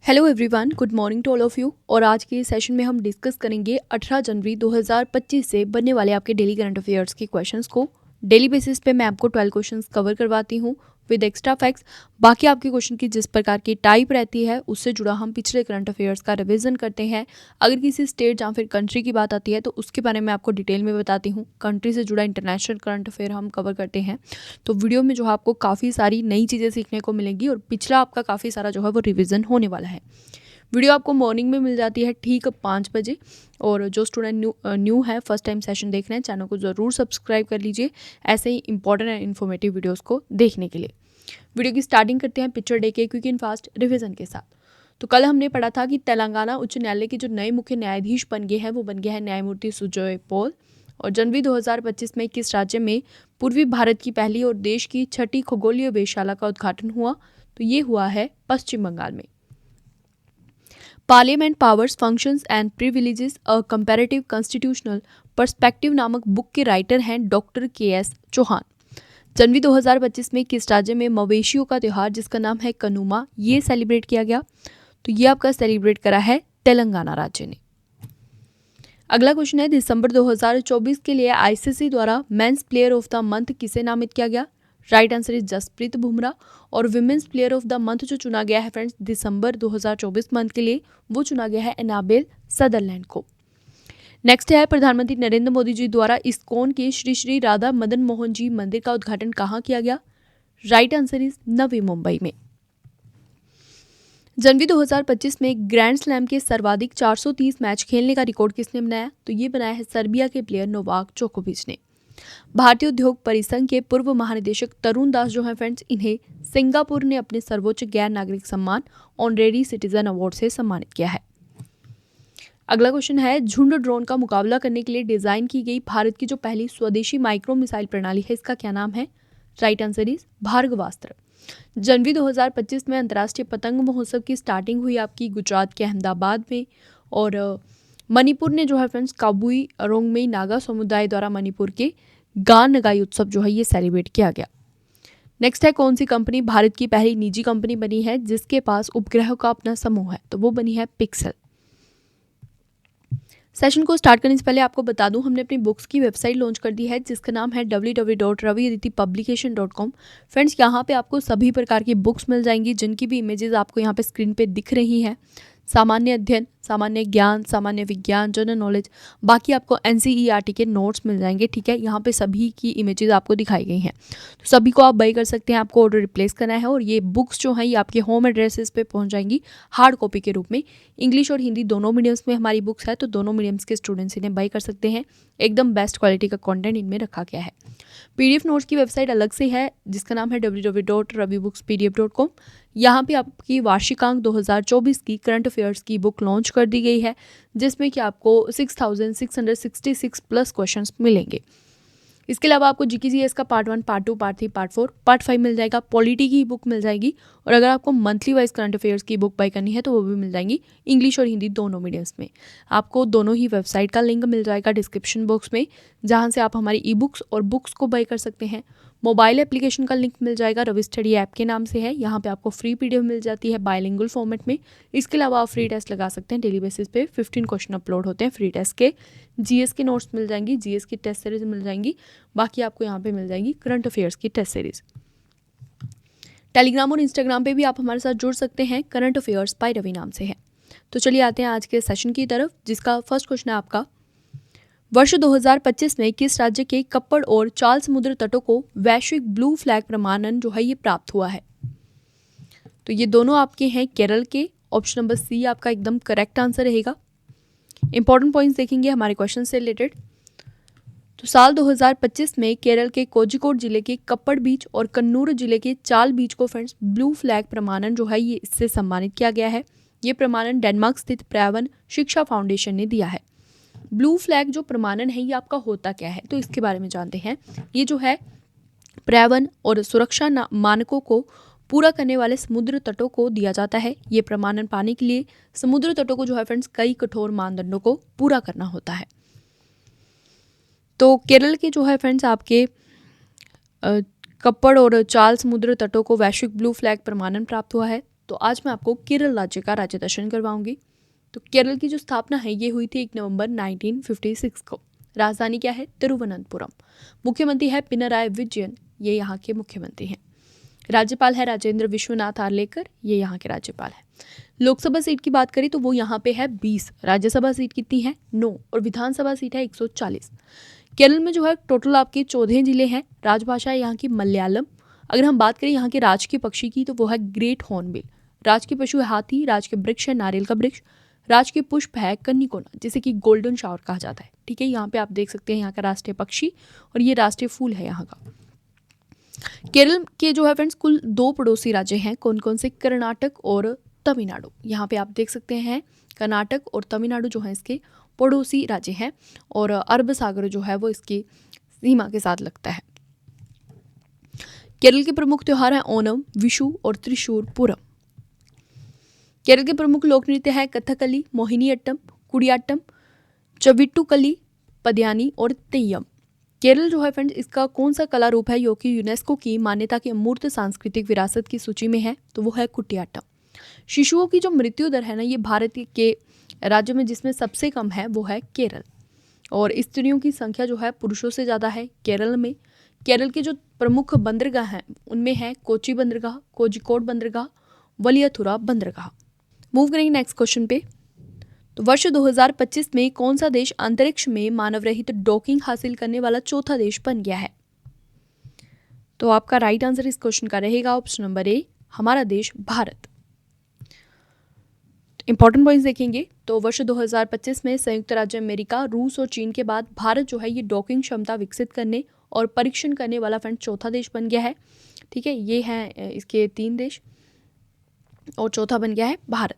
Hello everyone, good morning to all of you. और आज के सेशन में हम डिस्कस करेंगे 18 जनवरी 2025 से बनने वाले आपके डेली करंट अफेयर्स के क्वेश्चंस को। डेली बेसिस पे मैं आपको 12 क्वेश्चंस कवर करवाती हूँ विद एक्स्ट्रा फैक्ट्स। बाकी आपके क्वेश्चन की जिस प्रकार की टाइप रहती है उससे जुड़ा हम पिछले करंट अफेयर्स का रिवीजन करते हैं। अगर किसी स्टेट या फिर कंट्री की बात आती है तो उसके बारे में आपको डिटेल में बताती हूँ। कंट्री से जुड़ा इंटरनेशनल करंट अफेयर हम कवर करते हैं। तो वीडियो में जो है आपको काफ़ी सारी नई चीज़ें सीखने को मिलेंगी और पिछला आपका काफ़ी सारा जो है वो रिविजन होने वाला है। वीडियो आपको मॉर्निंग में मिल जाती है ठीक 5 बजे। और जो स्टूडेंट न्यू है, फर्स्ट टाइम सेशन देख रहे हैं, चैनल को ज़रूर सब्सक्राइब कर लीजिए ऐसे ही इंपॉर्टेंट एंड इन्फॉर्मेटिव वीडियोस को देखने के लिए। वीडियो की स्टार्टिंग करते हैं पिक्चर डे के क्विक एंड फास्ट रिवीजन के साथ। तो कल हमने पढ़ा था कि तेलंगाना उच्च न्यायालय के जो नए मुख्य न्यायाधीश बन गए हैं वो बन गया है न्यायमूर्ति सुजय पॉल। और जनवरी 2025 में किस राज्य में पूर्वी भारत की पहली और देश की छठी खगोलीय वेधशाला का उद्घाटन हुआ? तो ये हुआ है पश्चिम बंगाल में। Parliament powers functions and privileges a comparative constitutional perspective नामक बुक के राइटर हैं डॉक्टर के.एस. चौहान। जनवरी 2025 में किस राज्य में मवेशियों का त्यौहार जिसका नाम है कनुमा ये सेलिब्रेट किया गया? तो ये आपका सेलिब्रेट करा है तेलंगाना राज्य ने। अगला क्वेश्चन है, दिसंबर 2024 के लिए आईसीसी द्वारा men's player of the month किसे नामित किया गया? Right answer is Jasprit Bumrah. और women's player of the month जो चुना गया है फ्रेंड्स दिसंबर 2024 मंथ के लिए, वो चुना गया है एनाबेल सदरलैंड को। नेक्स्ट है, प्रधानमंत्री नरेंद्र मोदी जी द्वारा इस्कॉन के श्री श्री राधा मदन मोहन जी मंदिर का उद्घाटन कहाँ किया गया? Right answer is Navi Mumbai में। जनवरी 2025 में ग्रैंड स्लैम के सर्वाधिक 430 मैच खेलने का रिकॉर्ड किसने बनाया? तो ये बनाया है सर्बिया के प्लेयर नोवाक जोकोविच ने। भारतीय उद्योग परिसंघ के पूर्व महानिदेशक तरुण दास जो हैं फ्रेंड्स, इन्हें सिंगापुर ने अपने सर्वोच्च गैर नागरिक सम्मान ऑनरेरी सिटीजन अवार्ड से सम्मानित किया है। अगला क्वेश्चन है, झुंड ड्रोन का मुकाबला करने के लिए डिजाइन की गई भारत की जो पहली स्वदेशी माइक्रो मिसाइल प्रणाली है इसका क्या नाम है? Right answer is Bhargavastra. जनवरी 2025 में अंतर्राष्ट्रीय पतंग महोत्सव की स्टार्टिंग हुई आपकी गुजरात के अहमदाबाद में। और मणिपुर ने जो है फ्रेंड्स काबुई रोंगमेई नागा समुदाय द्वारा मणिपुर के गान नगाई उत्सव जो है ये सेलिब्रेट किया गया। नेक्स्ट है, कौन सी कंपनी भारत की पहली निजी कंपनी बनी है जिसके पास उपग्रहों का अपना समूह है? तो वो बनी है पिक्सल। सेशन को स्टार्ट करने से पहले आपको बता दूं, हमने अपनी बुक्स की वेबसाइट लॉन्च कर दी है जिसका नाम है www.raviaditipublication.com। फ्रेंड्स, यहाँ पे आपको सभी प्रकार की बुक्स मिल जाएंगी जिनकी भी इमेजेस आपको यहाँ पे स्क्रीन पे दिख रही हैं। सामान्य अध्ययन, सामान्य ज्ञान, सामान्य विज्ञान, जनरल नॉलेज, बाकी आपको एनसीईआरटी के नोट्स मिल जाएंगे। ठीक है, यहाँ पे सभी की इमेजेस आपको दिखाई गई हैं, तो सभी को आप बाई कर सकते हैं। आपको ऑर्डर रिप्लेस करना है और ये बुक्स जो हैं ये आपके होम एड्रेसेस पे पहुँच जाएंगी हार्ड कॉपी के रूप में। इंग्लिश और हिंदी दोनों मीडियम्स में हमारी बुक्स है, तो दोनों मीडियम्स के स्टूडेंट्स इन्हें बाई कर सकते हैं। एकदम बेस्ट क्वालिटी का कॉन्टेंट इनमें रखा गया है। पीडीएफ नोट्स की वेबसाइट अलग से है जिसका नाम है www.ravibookspdf.com। यहाँ पे आपकी वार्षिकांक 2024 की करंट अफेयर्स की बुक लॉन्च कर दी गई है जिसमें कि आपको 6666 प्लस क्वेश्चंस मिलेंगे। इसके अलावा आपको जीकेजीएस का part 1, part 2, part 3, part 4, part 5 मिल जाएगा। पॉलिटी की बुक मिल जाएगी। और अगर आपको मंथली वाइज करंट अफेयर्स की बुक बाई करनी है तो वो भी मिल जाएंगी इंग्लिश और हिंदी दोनों मीडियम्स में। आपको दोनों ही वेबसाइट का लिंक मिल जाएगा डिस्क्रिप्शन बॉक्स में, जहाँ से आप हमारी ई बुक्स और बुक्स को बाई कर सकते हैं। मोबाइल एप्लीकेशन का लिंक मिल जाएगा, रवि स्टडी ऐप के नाम से है। यहाँ पे आपको फ्री पीडीएफ मिल जाती है बायलिंगुअल फॉर्मेट में। इसके अलावा आप फ्री टेस्ट लगा सकते हैं। डेली बेसिस पे 15 क्वेश्चन अपलोड होते हैं फ्री टेस्ट के। जीएस के नोट्स मिल जाएंगी, जीएस की टेस्ट सीरीज मिल जाएंगी। बाकी आपको यहाँ पे मिल जाएगी करंट अफेयर्स की टेस्ट सीरीज। टेलीग्राम और इंस्टाग्राम पे भी आप हमारे साथ जुड़ सकते हैं, करंट अफेयर्स बाय रवि नाम से है। तो चलिए आते हैं आज के सेशन की तरफ, जिसका फर्स्ट क्वेश्चन है आपका, वर्ष 2025 में किस राज्य के कप्पड़ और चाल समुद्र तटों को वैश्विक ब्लू फ्लैग प्रमाणन जो है ये प्राप्त हुआ है? तो ये दोनों आपके हैं केरल के। ऑप्शन नंबर सी आपका एकदम करेक्ट आंसर रहेगा। इंपॉर्टेंट पॉइंट्स देखेंगे हमारे क्वेश्चन से रिलेटेड। तो साल 2025 में केरल के कोझिकोड जिले के कप्पड़ बीच और कन्नूर जिले के चाल बीच को फ्रेंड्स ब्लू फ्लैग प्रमाणन जो है ये इससे सम्मानित किया गया है। ये प्रमाणन डेनमार्क स्थित पर्यावरण शिक्षा फाउंडेशन ने दिया है। ब्लू फ्लैग जो प्रमाणन है ये आपका होता क्या है, तो इसके बारे में जानते हैं। ये जो है पर्यावरण और सुरक्षा मानकों को पूरा करने वाले समुद्र तटों को दिया जाता है। ये प्रमाणन पाने के लिए समुद्र तटों को जो है फ्रेंड्स कई कठोर मानदंडों को पूरा करना होता है। तो केरल के जो है फ्रेंड्स आपके कप्पड़ और चाल समुद्र तटों को वैश्विक ब्लू फ्लैग प्रमाणन प्राप्त हुआ है। तो आज मैं आपको केरल राज्य का राज्य दर्शन करवाऊंगी। तो केरल की जो स्थापना है ये हुई थी 1 नवंबर 1956 को। राजधानी क्या है? तिरुवनंतपुरम। मुख्यमंत्री है पिनराई विजयन, ये यहाँ के मुख्यमंत्री हैं। राज्यपाल है राजेंद्र विश्वनाथ आर्लेकर, ये यहाँ के राज्यपाल हैं। लोकसभा सीट की बात करें तो वो यहाँ पे है 20। राज्यसभा सीट कितनी है? 9। और विधानसभा सीट है 140। केरल में जो है टोटल आपके 14 जिले हैं। राजभाषा है यहाँ की मलयालम। अगर हम बात करें यहाँ के राजकीय पक्षी की तो वो है ग्रेट हॉर्नबिल। राजकीय पशु है हाथी। राजकीय वृक्ष है नारियल का वृक्ष। राजकीय पुष्प है कन्निकोना, जिसे कि गोल्डन शावर कहा जाता है। ठीक है, यहाँ पे आप देख सकते हैं यहाँ का राष्ट्रीय पक्षी, और ये राष्ट्रीय फूल है यहाँ का। केरल के जो है फ्रेंड्स कुल 2 पड़ोसी राज्य हैं। कौन कौन से? कर्नाटक और तमिलनाडु। यहाँ पे आप देख सकते हैं कर्नाटक और तमिलनाडु जो है इसके पड़ोसी राज्य हैं, और अरब सागर जो है वो इसकी सीमा के साथ लगता है। केरल के प्रमुख त्योहार हैं ओणम, विशु और त्रिशूर पूरम। केरल के प्रमुख लोक नृत्य हैं कथकली, मोहिनीअट्टम, कुडियाट्टम, चविट्टुकली, पदयानी और तेयम। केरल जो है फ्रेंड्स इसका कौन सा कला रूप है जो कि यूनेस्को की मान्यता की अमूर्त सांस्कृतिक विरासत की सूची में है? तो वो है कुटियाट्टम। शिशुओं की जो मृत्यु दर है ना, ये भारत के राज्यों में जिसमें सबसे कम है वो है केरल, और स्त्रियों की संख्या जो है पुरुषों से ज़्यादा है केरल में। केरल के जो प्रमुख बंदरगाह हैं उनमें है कोची बंदरगाह, कोझिकोड बंदरगाह, वलियाथुरा बंदरगाह। मूव करेंगे नेक्स्ट क्वेश्चन पे। तो वर्ष 2025 में कौन सा देश अंतरिक्ष में मानव रहित डॉकिंग हासिल करने वाला चौथा देश बन गया है? तो आपका राइट आंसर इस क्वेश्चन का रहेगा ऑप्शन नंबर ए, हमारा देश भारत। इंपॉर्टेंट पॉइंट्स देखेंगे तो वर्ष 2025 में संयुक्त राज्य अमेरिका, रूस और चीन के बाद भारत जो है ये डॉकिंग क्षमता विकसित करने और परीक्षण करने वाला फ्रेंड चौथा देश बन गया है। ठीक है, ये हैं इसके 3 देश और चौथा बन गया है भारत।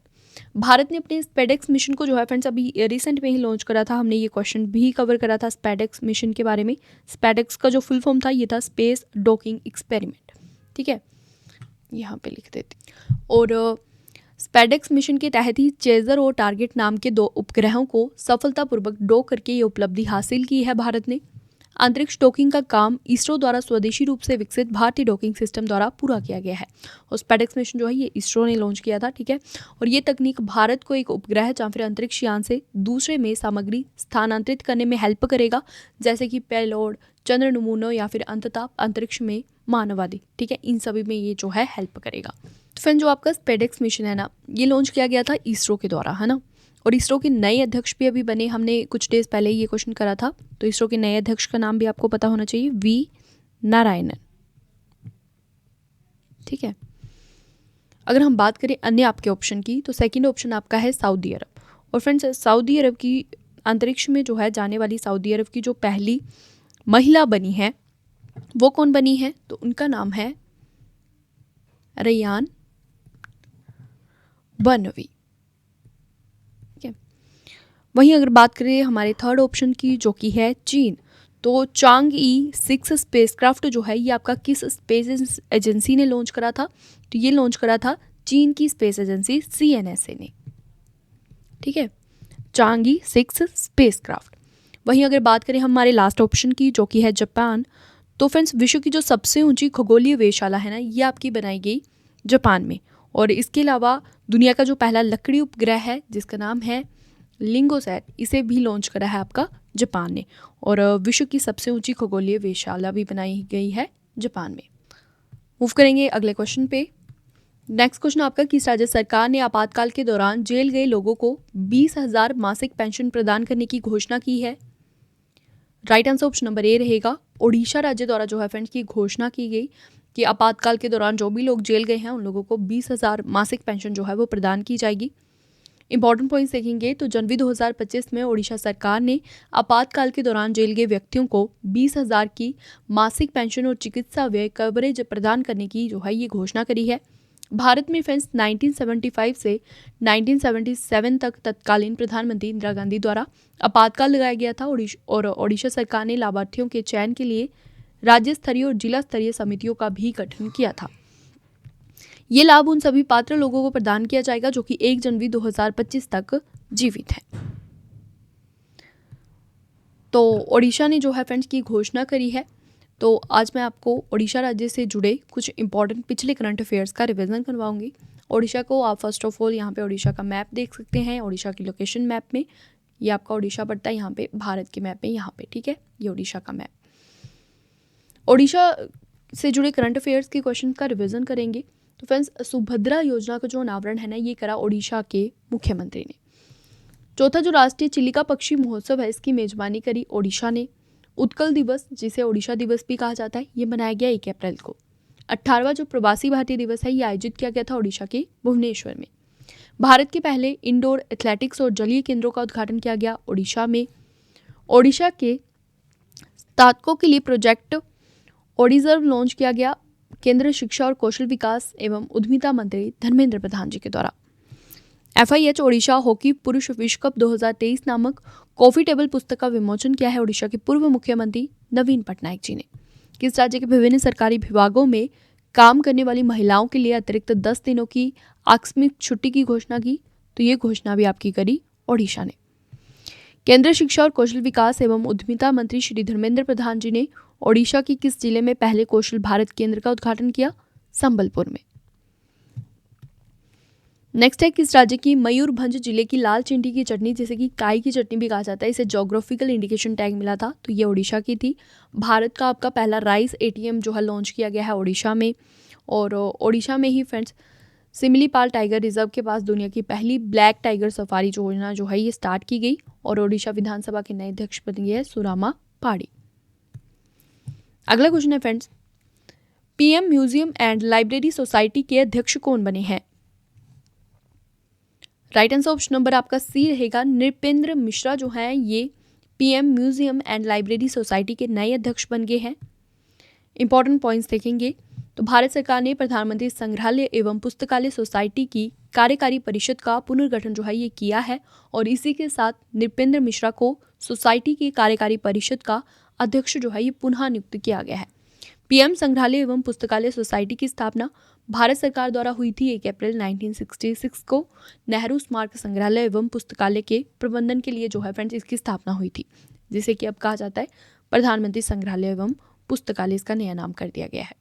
भारत ने अपने स्पेडेक्स मिशन को जो है फ्रेंड्स अभी रिसेंट में ही लॉन्च करा था। हमने ये क्वेश्चन भी कवर करा था स्पेडेक्स मिशन के बारे में। स्पेडेक्स का जो फुल फॉर्म था ये था स्पेस डॉकिंग एक्सपेरिमेंट। ठीक है, यहाँ पे लिख देती। और स्पेडेक्स मिशन के तहत ही चेजर और टारगेट नाम के 2 उपग्रहों को सफलतापूर्वक डॉक करके ये उपलब्धि हासिल की है भारत ने। अंतरिक्ष डॉकिंग का काम इसरो द्वारा स्वदेशी रूप से विकसित भारतीय डॉकिंग सिस्टम द्वारा पूरा किया गया है। और स्पेडेक्स मिशन जो है ये इसरो ने लॉन्च किया था। ठीक है, और ये तकनीक भारत को एक उपग्रह या फिर अंतरिक्ष यान से दूसरे में सामग्री स्थानांतरित करने में हेल्प करेगा, जैसे कि पेलोड, चंद्र नमूनों या फिर अंततः अंतरिक्ष में मानव आदि। ठीक है, इन सभी में ये जो है हेल्प करेगा। तो फिर जो आपका स्पेडेक्स मिशन है ना, ये लॉन्च किया गया था इसरो के द्वारा, है ना। और इसरो के नए अध्यक्ष भी अभी बने। हमने कुछ डेज पहले ये क्वेश्चन करा था, तो इसरो के नए अध्यक्ष का नाम भी आपको पता होना चाहिए, वी नारायणन। ठीक है, अगर हम बात करें अन्य आपके ऑप्शन की तो सेकंड ऑप्शन आपका है सऊदी अरब। और फ्रेंड्स सऊदी अरब की अंतरिक्ष में जो है जाने वाली सऊदी अरब की जो पहली महिला बनी है वो कौन बनी है? तो उनका नाम है रैयान बनवी। वहीं अगर बात करें हमारे थर्ड ऑप्शन की जो कि है चीन, तो चांग-ई 6 स्पेसक्राफ्ट जो है ये आपका किस स्पेस एजेंसी ने लॉन्च करा था? तो ये लॉन्च करा था चीन की स्पेस एजेंसी CNSA ने। ठीक है, चांग-ई 6 स्पेसक्राफ्ट। वहीं अगर बात करें हमारे लास्ट ऑप्शन की जो कि है जापान, तो फ्रेंड्स विश्व की जो सबसे ऊंची खगोलीय वेधशाला है ना, ये आपकी बनाई गई जापान में। और इसके अलावा दुनिया का जो पहला लकड़ी उपग्रह है जिसका नाम है लिंगोसैट, इसे भी लॉन्च करा है आपका जापान ने। और विश्व की सबसे ऊंची खगोलीय वेधशाला भी बनाई गई है जापान में। मूव करेंगे अगले क्वेश्चन पे। नेक्स्ट क्वेश्चन आपका, किस राज्य सरकार ने आपातकाल के दौरान जेल गए लोगों को 20,000 मासिक पेंशन प्रदान करने की घोषणा की है? Right answer option number A रहेगा, ओडिशा राज्य द्वारा जो है फ्रेंड्स की घोषणा की गई कि आपातकाल के दौरान जो भी लोग जेल गए हैं उन लोगों को 20,000 मासिक पेंशन जो है वो प्रदान की जाएगी। इंपॉर्टेंट पॉइंट्स देखेंगे तो जनवरी 2025 में ओडिशा सरकार ने आपातकाल के दौरान जेल गए व्यक्तियों को 20,000 की मासिक पेंशन और चिकित्सा व्यय कवरेज प्रदान करने की जो है ये घोषणा करी है। भारत में फ्रेंड्स 1975 से 1977 तक तत्कालीन प्रधानमंत्री इंदिरा गांधी द्वारा आपातकाल लगाया गया था और ओडिशा सरकार ने लाभार्थियों के चयन के लिए राज्य स्तरीय और जिला स्तरीय समितियों का भी गठन किया था। ये लाभ उन सभी पात्र लोगों को प्रदान किया जाएगा जो कि 1 जनवरी 2025 तक जीवित हैं। तो ओडिशा ने जो है फ्रेंड्स की घोषणा करी है। तो आज मैं आपको ओडिशा राज्य से जुड़े कुछ इंपॉर्टेंट पिछले करंट अफेयर्स का रिवीजन करवाऊंगी ओडिशा को आप फर्स्ट ऑफ ऑल यहाँ पे ओडिशा का मैप देख सकते हैं, ओडिशा की लोकेशन मैप में ये आपका ओडिशा पड़ता है यहाँ पे भारत के मैप में यहाँ पे, ठीक है, ये ओडिशा का मैप। ओडिशा से जुड़े करंट अफेयर्स के क्वेश्चन का रिवीजन करेंगे। तो फ्रेंड्स, सुभद्रा योजना का जो अनावरण है ना, ये करा ओडिशा के मुख्यमंत्री ने। चौथा जो राष्ट्रीय चिलिका पक्षी महोत्सव है, इसकी मेजबानी करी ओडिशा ने। उत्कल दिवस, जिसे ओडिशा दिवस भी कहा जाता है, ये मनाया गया 1 अप्रैल को। 18वां जो प्रवासी भारतीय दिवस है, ये आयोजित किया गया था ओडिशा के भुवनेश्वर में। भारत के पहले इंडोर एथलेटिक्स और जलीय केंद्रों का उद्घाटन किया गया ओडिशा में। ओडिशा के स्नातकों के लिए प्रोजेक्ट ओडिजर्व लॉन्च किया गया केंद्रीय शिक्षा और कौशल विकास एवं उद्यमिता मंत्री धर्मेंद्र प्रधान जी के द्वारा। FIH ओडिशा हॉकी पुरुष विश्व कप 2023 नामक कॉफी टेबल पुस्तक का विमोचन किया है ओडिशा के पूर्व मुख्यमंत्री नवीन पटनायक जी ने। किस राज्य के विभिन्न सरकारी विभागों में काम करने वाली महिलाओं के लिए अतिरिक्त 10 दिनों की आकस्मिक छुट्टी की घोषणा की? तो ये घोषणा भी आपकी करी ओडिशा ने। केंद्रीय शिक्षा और कौशल विकास एवं उद्यमिता मंत्री श्री धर्मेंद्र प्रधान जी ने ओडिशा के किस जिले में पहले कौशल भारत केंद्र का उद्घाटन किया? संबलपुर में। नेक्स्ट है, किस राज्य की मयूरभंज जिले की लाल चिंटी की चटनी, जिसे कि काई की चटनी भी कहा जाता है, इसे ज्योग्राफिकल इंडिकेशन टैग मिला था? तो ये ओडिशा की थी। भारत का आपका पहला राइस ATM जो है लॉन्च किया गया है ओडिशा में। और ओडिशा में ही फ्रेंड्स सिमलीपाल टाइगर रिजर्व के पास दुनिया की पहली ब्लैक टाइगर सफारी योजना जो है ये स्टार्ट की गई। और ओडिशा विधानसभा के नए अध्यक्ष बन गए हैं सुरामा पाड़ी। अगला क्वेश्चन है friends, PM museum and library society के अध्यक्ष कौन बने हैं? राइट आंसर ऑप्शन नंबर आपका C रहेगा। नृपेंद्र मिश्रा जो हैं ये PM museum and library society के नए अध्यक्ष बन गए हैं। इंपॉर्टेंट पॉइंट्स देखेंगे तो भारत सरकार ने प्रधानमंत्री संग्रहालय एवं पुस्तकालय सोसाइटी की कार्यकारी परिषद का पुनर्गठन जो है ये किया है और इसी के साथ नृपेंद्र मिश्रा को सोसाइटी की कार्यकारी परिषद का अध्यक्ष जो है ये पुनः नियुक्त किया गया है। PM संग्रहालय एवं पुस्तकालय सोसाइटी की स्थापना भारत सरकार द्वारा हुई थी 1 अप्रैल 1966 को। नेहरू स्मारक संग्रहालय एवं पुस्तकालय के प्रबंधन के लिए जो है फ्रेंड्स इसकी स्थापना हुई थी, जिसे कि अब कहा जाता है प्रधानमंत्री संग्रहालय एवं पुस्तकालय, इसका नया नाम कर दिया गया है।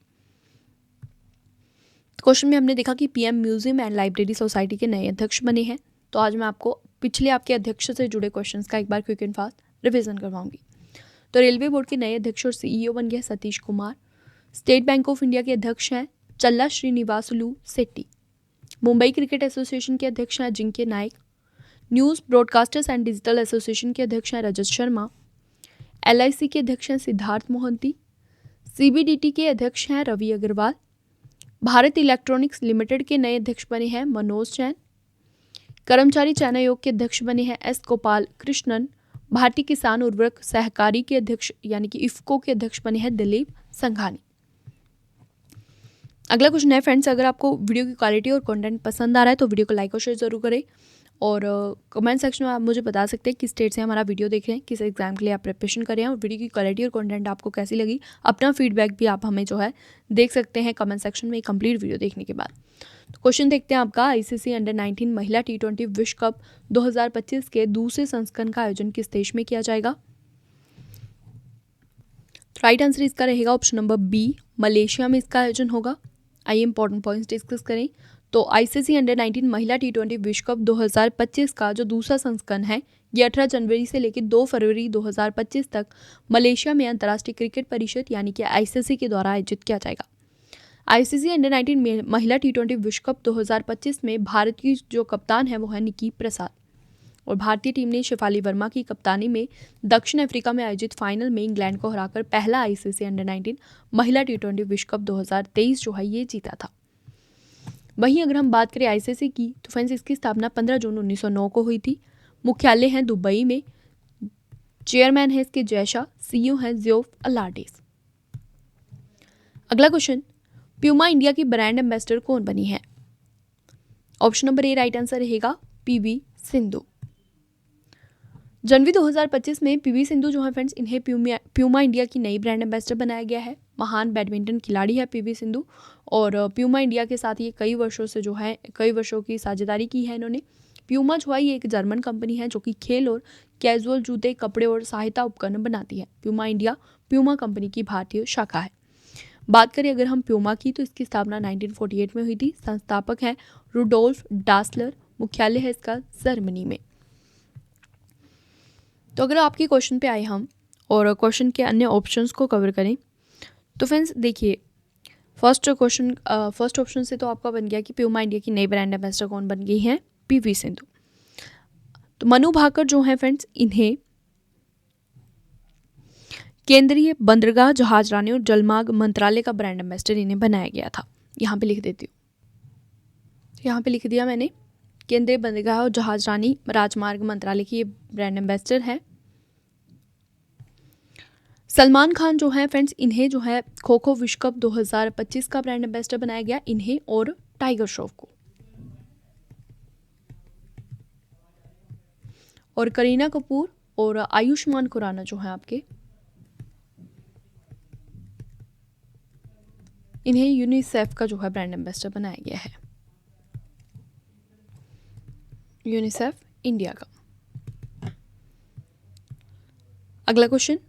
क्वेश्चन में हमने देखा कि PM museum and library society के नए अध्यक्ष बने हैं। तो आज मैं आपको पिछले आपके अध्यक्ष से जुड़े क्वेश्चंस का एक बार क्विक एंड फास्ट रिवीजन करवाऊंगी। तो रेलवे बोर्ड के नए अध्यक्ष और CEO बन गए Satish Kumar. State bank of India के अध्यक्ष हैं चल्ला श्रीनिवासुलु सेट्टी। मुंबई क्रिकेट एसोसिएशन के अध्यक्ष हैं Ajinkya Naik. News broadcasters and digital association के अध्यक्ष हैं रजत शर्मा। LIC के अध्यक्ष हैं सिद्धार्थ मोहंती। CBDT के अध्यक्ष हैं रवि अग्रवाल। भारत इलेक्ट्रॉनिक्स लिमिटेड के नए अध्यक्ष बने हैं मनोज जैन। कर्मचारी चयन आयोग के अध्यक्ष बने हैं S गोपाल कृष्णन। भारतीय किसान उर्वरक सहकारी के अध्यक्ष यानी कि IFFCO के अध्यक्ष बने हैं दिलीप संघानी। अगला क्वेश्चन है फ्रेंड्स, अगर आपको वीडियो की क्वालिटी और कंटेंट पसंद आ रहा है तो वीडियो को लाइक और शेयर जरूर करें और कमेंट सेक्शन में आप मुझे बता सकते हैं किस स्टेट से हमारा वीडियो देख रहे हैं, किस एग्जाम के लिए आप प्रिपरेशन कर रहे हैं और वीडियो की क्वालिटी और कंटेंट आपको कैसी लगी। अपना फीडबैक भी आप हमें जो है देख सकते हैं कमेंट सेक्शन में कंप्लीट वीडियो देखने के बाद। तो क्वेश्चन देखते हैं आपका, ICC अंडर-19 महिला T20 विश्व कप 2025 के दूसरे संस्करण का आयोजन किस देश में किया जाएगा? राइट आंसर इसका रहेगा ऑप्शन नंबर B, मलेशिया में इसका आयोजन होगा। आइए इंपॉर्टेंट पॉइंट्स डिस्कस करें। तो ICC अंडर-19 महिला T20 विश्व कप 2025 का जो दूसरा संस्करण है ये 18 जनवरी से लेकर 2 फरवरी 2025 तक मलेशिया में अंतर्राष्ट्रीय क्रिकेट परिषद यानी कि ICC के द्वारा आयोजित किया जाएगा। ICC अंडर-19 महिला T20 विश्व कप 2025 में भारत की जो कप्तान है वो है निकी प्रसाद और भारतीय टीम ने शेफाली वर्मा की कप्तानी में दक्षिण अफ्रीका में आयोजित फाइनल में इंग्लैंड को हराकर पहला ICC अंडर-19 महिला T20 विश्व कप 2023 जो है ये जीता था। वहीं अगर हम बात करें ICC की तो फ्रेंड्स इसकी स्थापना 15 जून 1909 को हुई थी। मुख्यालय है दुबई में। चेयरमैन है इसके जयशा। CEO है ज़ियोफ अलार्डेस। अगला क्वेश्चन, प्यूमा इंडिया की ब्रांड एम्बेसडर कौन बनी है? Option number A right answer रहेगा PV सिंधु। जनवरी 2025 में PV सिंधु जो है फ्रेंड्स इन्हें प्यूमा इंडिया की नई ब्रांड एम्बेसडर बनाया गया है। महान बैडमिंटन खिलाड़ी है PV सिंधु और प्यूमा इंडिया के साथ ये कई वर्षों की साझेदारी की है इन्होंने। प्यूमा जो है ये एक जर्मन कंपनी है जो कि खेल और कैजुअल जूते, कपड़े और सहायता उपकरण बनाती है। प्यूमा इंडिया प्यूमा कंपनी की भारतीय शाखा है। बात करें अगर हम प्यूमा की तो इसकी स्थापना 1948 में हुई थी। संस्थापक हैं रुडोल्फ डासलर, मुख्यालय है इसका जर्मनी में। तो अगर आपके क्वेश्चन पे आए हम और क्वेश्चन के अन्य ऑप्शंस को कवर करें तो फ्रेंड्स देखिए, फर्स्ट ऑप्शन से तो आपका बन गया कि प्यूमा इंडिया की नई ब्रांड एम्बेसडर कौन बन गई है, पीवी सिंधु। तो मनु भाकर जो है फ्रेंड्स, इन्हें केंद्रीय बंदरगाह जहाजरानी और जलमार्ग मंत्रालय का ब्रांड एम्बेसडर इन्हें बनाया गया था। यहाँ पे लिख देती हूँ, यहाँ पे लिख दिया मैंने, केंद्रीय बंदरगाह और जहाजरानी राजमार्ग मंत्रालय की ये ब्रांड एम्बेसडर है। सलमान खान जो है फ्रेंड्स, इन्हें जो है खो खो विश्व कप 2025 का ब्रांड एम्बेसडर बनाया गया, इन्हें और टाइगर श्रॉफ को। और करीना कपूर और आयुष्मान खुराना जो है आपके, इन्हें यूनिसेफ का जो है ब्रांड एम्बेसडर बनाया गया है, यूनिसेफ इंडिया का। अगला क्वेश्चन,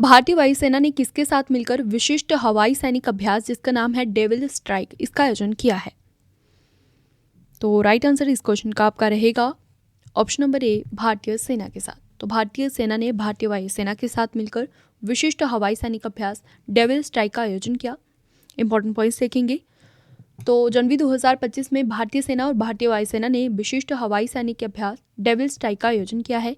भारतीय वायुसेना ने किसके साथ मिलकर विशिष्ट हवाई सैनिक अभ्यास जिसका नाम है डेविल स्ट्राइक, इसका आयोजन किया है? तो राइट आंसर इस क्वेश्चन का आपका रहेगा ऑप्शन नंबर ए, भारतीय सेना के साथ। तो भारतीय सेना ने भारतीय वायुसेना के साथ मिलकर विशिष्ट हवाई सैनिक अभ्यास डेविल स्ट्राइक का आयोजन किया। इंपॉर्टेंट पॉइंट्स देखेंगे तो जनवरी 2025 में भारतीय सेना और भारतीय वायुसेना ने विशिष्ट हवाई सैनिक अभ्यास डेविल स्ट्राइक का आयोजन किया है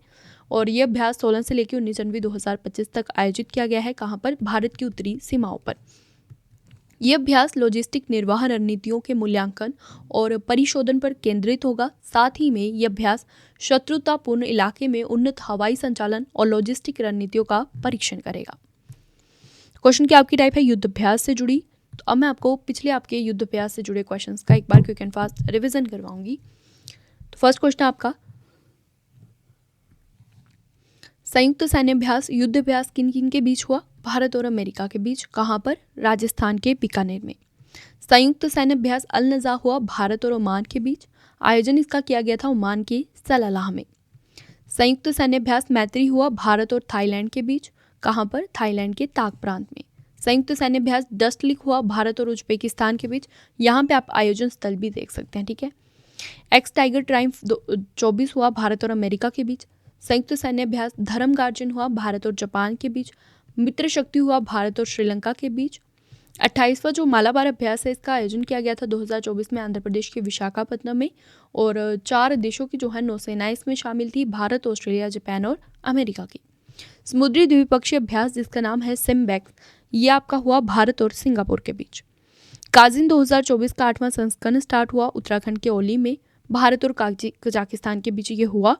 और यह अभ्यास 16 से लेकर 19 जनवरी 2025 तक आयोजित किया गया है। कहाँ पर? भारत की उत्तरी सीमाओं पर। यह अभ्यास लॉजिस्टिक निर्वहन रणनीतियों के मूल्यांकन और परिशोधन पर केंद्रित होगा। साथ ही में यह अभ्यास शत्रुतापूर्ण इलाके में उन्नत हवाई संचालन और लॉजिस्टिक रणनीतियों का परीक्षण करेगा। क्वेश्चन की आपकी टाइप है युद्ध अभ्यास से जुड़ी। तो अब मैं आपको पिछले आपके युद्ध अभ्यास से जुड़े क्वेश्चंस का एक बार क्विक एंड फास्ट रिवीजन करवाऊंगी। तो फर्स्ट क्वेश्चन आपका, संयुक्त सैन्य अभ्यास युद्ध अभ्यास किन किन के बीच हुआ? भारत और अमेरिका के बीच। कहाँ पर? राजस्थान के बीकानेर में। संयुक्त सैन्य अभ्यास अल नज़ा हुआ भारत और ओमान के बीच। आयोजन इसका किया गया था ओमान के सलालाह में। संयुक्त सैन्य अभ्यास मैत्री हुआ भारत और थाईलैंड के बीच। कहाँ पर? थाईलैंड के ताक प्रांत में। संयुक्त सैन्य अभ्यास डस्ट लिक हुआ भारत और उज्बेकिस्तान के बीच। यहाँ पे आप आयोजन स्थल भी देख सकते हैं, ठीक है। एक्स टाइगर ट्रायम्फ 24 हुआ भारत और अमेरिका के बीच। संयुक्त सैन्य अभ्यास धर्म गार्जन हुआ भारत और जापान के बीच। मित्र शक्ति हुआ भारत और श्रीलंका के बीच। 28वां जो मालाबार अभ्यास है इसका आयोजन किया गया था 2024 में आंध्र प्रदेश के विशाखापत्तनम में और 4 देशों की जो है नौसेनाएं इसमें शामिल थी, भारत, ऑस्ट्रेलिया, जापान और अमेरिका की। समुद्री द्विपक्षीय अभ्यास जिसका नाम है सिम्बैक्स, ये आपका हुआ भारत और सिंगापुर के बीच। काजिन 2024 का 8वां संस्करण स्टार्ट हुआ उत्तराखंड के ओली में। भारत और कजाकिस्तान के बीच ये हुआ।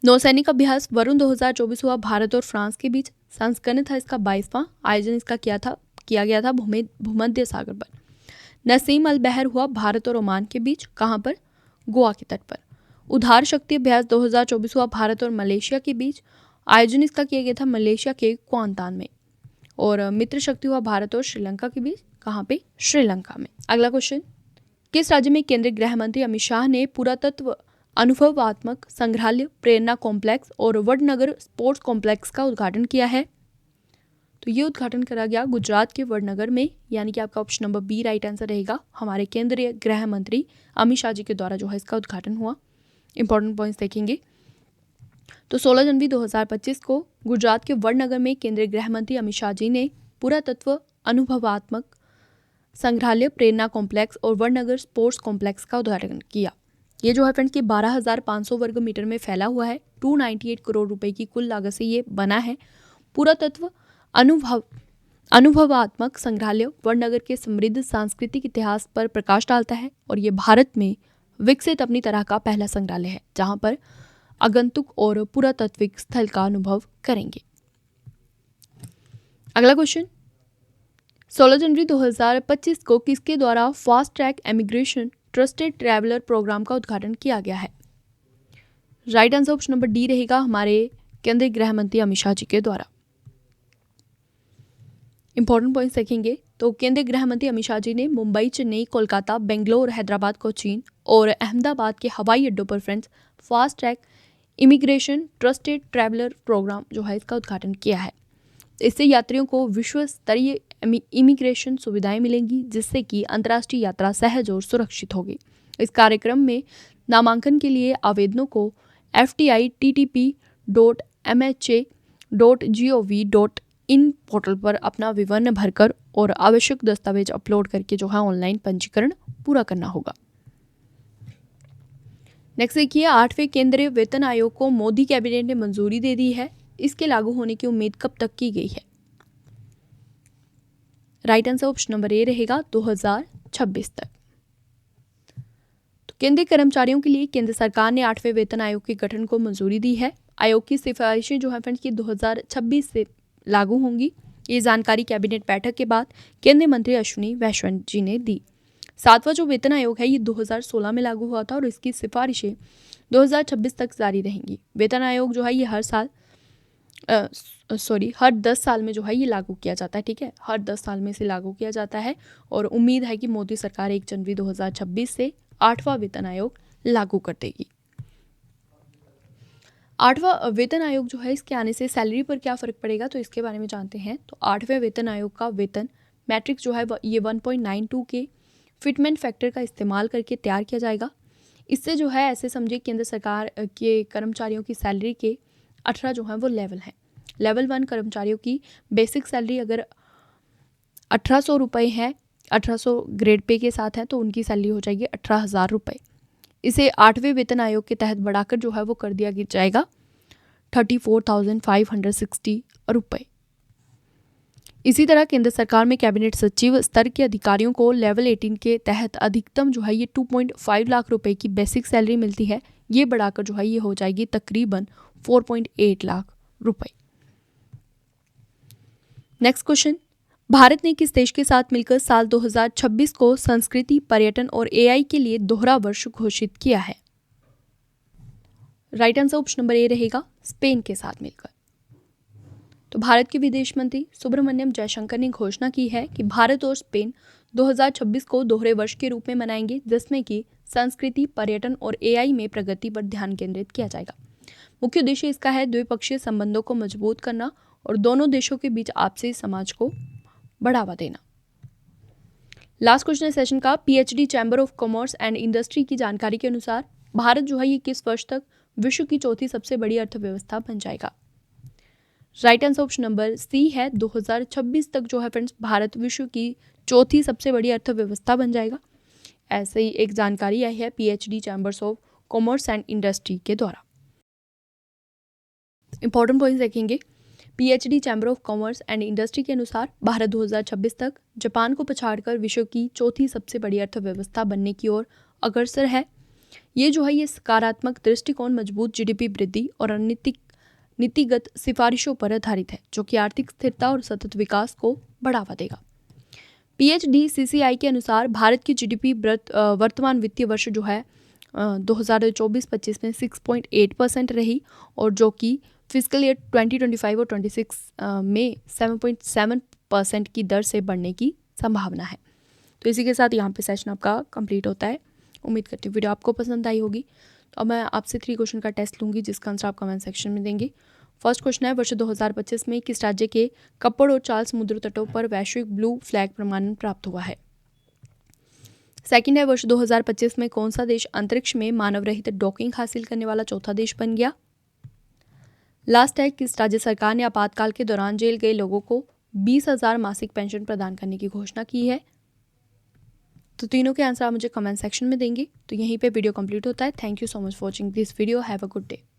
नौसैनिक अभ्यास वरुण 2024 हुआ भारत और फ्रांस के बीच। संस्करण था इसका 22वां। आयोजन इसका किया गया था भूमध्य सागर पर। नसीम अल बहर हुआ भारत और ओमान के बीच। कहाँ पर? गोवा के तट पर। उधार शक्ति अभ्यास 2024 हुआ भारत और मलेशिया के बीच। आयोजन इसका किया गया था मलेशिया के क्वांतान में। और मित्र शक्ति हुआ भारत और श्रीलंका के बीच। कहाँ पे? श्रीलंका में। अगला क्वेश्चन, किस राज्य में केंद्रीय गृह मंत्री अमित शाह ने पुरातत्व अनुभवात्मक संग्रहालय, प्रेरणा कॉम्प्लेक्स और वडनगर स्पोर्ट्स कॉम्प्लेक्स का उद्घाटन किया है? तो ये उद्घाटन करा गया गुजरात के वडनगर में, यानी कि आपका option number B right answer रहेगा। हमारे केंद्रीय गृह मंत्री अमित शाह जी के द्वारा जो है इसका उद्घाटन हुआ। इंपॉर्टेंट पॉइंट्स देखेंगे तो 16 जनवरी 2025 को गुजरात के वडनगर में केंद्रीय गृह मंत्री अमित शाह जी ने पुरातत्व अनुभवात्मक संग्रहालय, प्रेरणा कॉम्प्लेक्स और वडनगर स्पोर्ट्स कॉम्प्लेक्स का उद्घाटन किया। ये जो है फ्रेंड्स की 12,500 वर्ग मीटर में फैला हुआ है। 298 करोड़ रुपए की कुल लागत से ये बना है। पुरातत्व अनुभवात्मक संग्रहालय वडनगर के समृद्ध सांस्कृतिक इतिहास पर प्रकाश डालता है और ये भारत में विकसित अपनी तरह का पहला संग्रहालय है जहां पर आगंतुक और पुरातत्विक स्थल का अनुभव करेंगे। अगला क्वेश्चन, 16 जनवरी 2025 को किसके द्वारा fast track immigration trusted traveller programme का उद्घाटन किया गया है? Right answer option number D रहेगा, हमारे केंद्रीय गृह मंत्री अमित शाह जी के द्वारा। इंपॉर्टेंट पॉइंट्स देखेंगे तो केंद्रीय गृह मंत्री अमित शाह जी ने मुंबई, चेन्नई, कोलकाता, बेंगलोर, हैदराबाद, कोचीन और अहमदाबाद के हवाई अड्डों पर friends fast track immigration trusted traveller programme जो है इसका उद्घाटन किया है। इससे यात्रियों को विश्व स्तरीय इमिग्रेशन सुविधाएं मिलेंगी, जिससे कि अंतर्राष्ट्रीय यात्रा सहज और सुरक्षित होगी। इस कार्यक्रम में नामांकन के लिए आवेदनों को fti.ttp.mha.gov.in पोर्टल पर अपना विवरण भरकर और आवश्यक दस्तावेज अपलोड करके जो है ऑनलाइन पंजीकरण पूरा करना होगा। नेक्स्ट देखिए, 8वें केंद्रीय वेतन आयोग को मोदी कैबिनेट ने मंजूरी दे दी है। इसके लागू होने की उम्मीद कब तक की गई है? Right answer option number A रहेगा 2026 तक। तो केंद्रीय कर्मचारियों के लिए केंद्र सरकार ने 8वें वेतन आयोग के गठन को मंजूरी दी है। आयोग की सिफारिशें जो है फ्रेंड्स की 2026 से लागू होंगी। ये जानकारी कैबिनेट बैठक के बाद केंद्रीय मंत्री अश्विनी वैष्णव जी ने दी। 7वां जो वेतन आयोग है ये 2016 में लागू हुआ था और इसकी सिफारिशें 2026 तक जारी रहेंगी। वेतन आयोग जो है ये हर 10 साल में जो है ये लागू किया जाता है। ठीक है, हर 10 साल में इसे लागू किया जाता है और उम्मीद है कि मोदी सरकार 1 जनवरी 2026 से 8वां वेतन आयोग लागू कर देगी। 8वां वेतन आयोग जो है इसके आने से सैलरी पर क्या फ़र्क पड़ेगा, तो इसके बारे में जानते हैं। तो 8वें वेतन आयोग का वेतन मैट्रिक्स जो है ये 1.92 के फिटमेंट फैक्टर का इस्तेमाल करके तैयार किया जाएगा। इससे जो है ऐसे समझिए केंद्र सरकार के कर्मचारियों की सैलरी के 18 जो हैं वो लेवल हैं। लेवल 1 कर्मचारियों की बेसिक सैलरी अगर 1800 रुपये है, 1800 ग्रेड पे के साथ है, तो उनकी सैलरी हो जाएगी 18,000 रुपये। इसे 8वें वेतन आयोग के तहत बढ़ाकर जो है वो कर दिया जाएगा 34,560 रुपये। इसी तरह केंद्र सरकार में कैबिनेट सचिव स्तर के अधिकारियों को लेवल 18 के तहत अधिकतम जो है ये 2.5 लाख रुपए की बेसिक सैलरी मिलती है। ये बढ़ाकर जो है ये हो जाएगी तकरीबन 4.8 लाख रुपए। नेक्स्ट क्वेश्चन, भारत ने किस देश के साथ मिलकर साल 2026 को संस्कृति, पर्यटन और एआई के लिए दोहरा वर्ष घोषित किया है? Right answer option number A रहेगा स्पेन के साथ मिलकर। तो भारत के विदेश मंत्री सुब्रमण्यम जयशंकर ने घोषणा की है कि भारत और स्पेन 2026 को दोहरे वर्ष के रूप में मनाएंगे, जिसमें कि संस्कृति, पर्यटन और एआई में प्रगति पर ध्यान केंद्रित किया जाएगा। मुख्य उद्देश्य इसका है द्विपक्षीय संबंधों को मजबूत करना और दोनों देशों के बीच आपसी समाज को बढ़ावा देना। लास्ट क्वेश्चन है सेशन का, PhD chamber of commerce and industry की जानकारी के अनुसार भारत जो है ये किस वर्ष तक विश्व की चौथी सबसे बड़ी अर्थव्यवस्था बन जाएगा? Right answer option number C है 2026 तक जो है फ्रेंड्स भारत विश्व की चौथी सबसे बड़ी अर्थव्यवस्था बन जाएगा। ऐसे ही एक जानकारी आई है PhD chambers of commerce and industry के द्वारा। इंपॉर्टेंट पॉइंट्स देखेंगे। PhD chamber of commerce and industry के अनुसार भारत 2026 तक जापान को पछाड़कर विश्व की चौथी सबसे बड़ी अर्थव्यवस्था बनने की ओर अग्रसर है। ये जो है ये सकारात्मक दृष्टिकोण मजबूत जीडीपी वृद्धि और नीतिगत सिफारिशों पर आधारित है, जो कि आर्थिक स्थिरता और सतत विकास को बढ़ावा देगा। PHDCCI के अनुसार भारत की जीडीपी वर्तमान वित्तीय वर्ष जो है 2024-25 में 6.8% रही और जो कि फिजिकल ईयर 2025 और 26 में 7.7% की दर से बढ़ने की संभावना है। तो इसी के साथ यहाँ पे सेशन आपका कंप्लीट होता है। उम्मीद करती हूँ वीडियो आपको पसंद आई होगी। तो अब मैं आपसे 3 क्वेश्चन का टेस्ट लूँगी, जिसका आंसर आप कमेंट सेक्शन में देंगे। फर्स्ट क्वेश्चन है, वर्ष 2025 में किस राज्य के कप्पड़ और चाल समुद्र तटों पर वैश्विक ब्लू फ्लैग प्रमाणन प्राप्त हुआ है? सेकंड है, वर्ष 2025 में कौन सा देश अंतरिक्ष में मानव रहित डॉकिंग हासिल करने वाला चौथा देश बन गया? लास्ट है, किस राज्य सरकार ने आपातकाल के दौरान जेल गए लोगों को 20,000 मासिक पेंशन प्रदान करने की घोषणा की है? तो तीनों के आंसर आप मुझे कमेंट सेक्शन में देंगे। तो यहीं पे वीडियो कंप्लीट होता है। Thank you so much for watching this video. Have a good day.